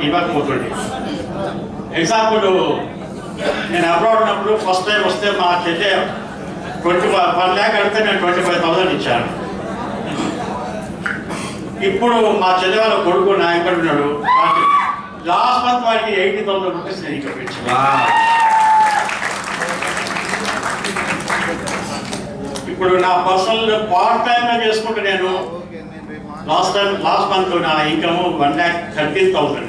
ఇవ్వకపోతుండే. Example, నేను abroad ఉన్నప్పుడు first time వస్తే మా చెల్లె 1 lakh అడిగితే నేను 25,000 ఇచ్చాను. ఇప్పుడు మా చెల్లె వాళ్ళ కొడుకు నా ఎక్కడ ఉన్నాడు, లాస్ట్ మంత్ వారికి 80,000 రూపీస్ నేను ఇక్కడ ఇచ్చాను. ఇప్పుడు నా పర్సనల్ పార్ట్ టైంగా చేసుకుంటే నేను లాస్ట్ మంత్ నా ఇన్కమ్ 1,13,000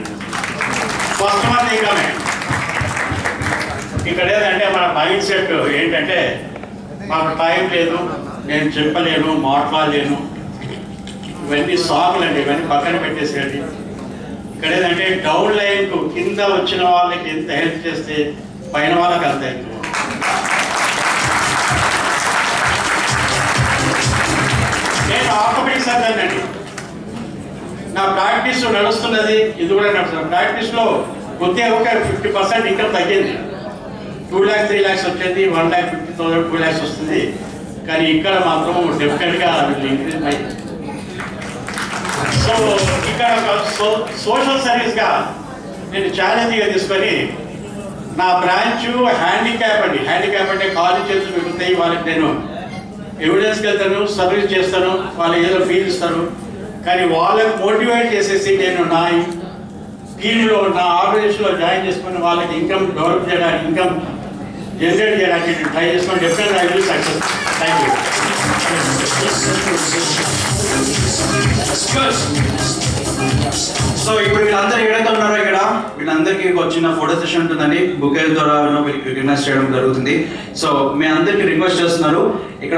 ఫస్ట్ మంత్ ఇన్కమే. ఇక్కడ ఏంటంటే మన మైండ్ సెట్ ఏంటంటే మాకు టైం లేదు, నేను చెప్పలేను, మాట్లాడలేను, ఇవన్నీ సాకులు అండి, ఇవన్నీ పక్కన పెట్టేసేయండి. ఇక్కడ ఏంటంటే డౌన్ లైన్కు కింద వచ్చిన వాళ్ళకి ఎంత హెల్ప్ చేస్తే పైన వాళ్ళకి అంత ఎక్కువ. నేను ఆర్థోపెడిక్ సర్జన్ అండి, నా ప్రాక్టీస్ నడుస్తున్నది, ఇది కూడా నడుస్తుంది. ప్రాక్టీస్లో కొద్దిగా ఒక 50% ఇన్కమ్ తగ్గింది. 2 lakhs 3 lakhs వచ్చేది, 1,50,000 2 lakhs వస్తుంది. కానీ ఇక్కడ మాత్రం డెఫినెట్గా ఇంక్రీజ్ అయింది. సో ఇక్కడ సోషల్ సర్వీస్గా నేను ఛాలెంజ్గా తీసుకొని నా బ్రాంచ్ హ్యాండిక్యాప్ అండి. హ్యాండిక్యాప్ అంటే కాలు చేతులు పెరుగుతాయి, వాళ్ళకి నేను ఎవిడెన్స్కి వెళ్తాను, సర్వీస్ చేస్తాను, వాళ్ళు ఏదో ఫీల్ ఇస్తారు. కానీ వాళ్ళకి మోటివేట్ చేసేసి నేను నా టీంలో నా ఆర్గనైజేషన్లో జాయిన్ చేసుకుని వాళ్ళకి ఇన్కమ్ డెవలప్ చేయడానికి, ఇన్కమ్ జనరేట్ చేయడానికి నేను ట్రై చేసుకొని డెఫినెట్గా I will success. Thank you. So ఇప్పుడు వీళ్ళందరూ ఏదైతే ఉన్నారో ఇక్కడ వీళ్ళందరికీ వచ్చిన ఫోటో సెషన్ ఉంటుందండి. బుకే ద్వారా వీళ్ళకి రికగ్నైజ్ చేయడం జరుగుతుంది. సో మీ అందరికీ రిక్వెస్ట్ చేస్తున్నారు, ఇక్కడ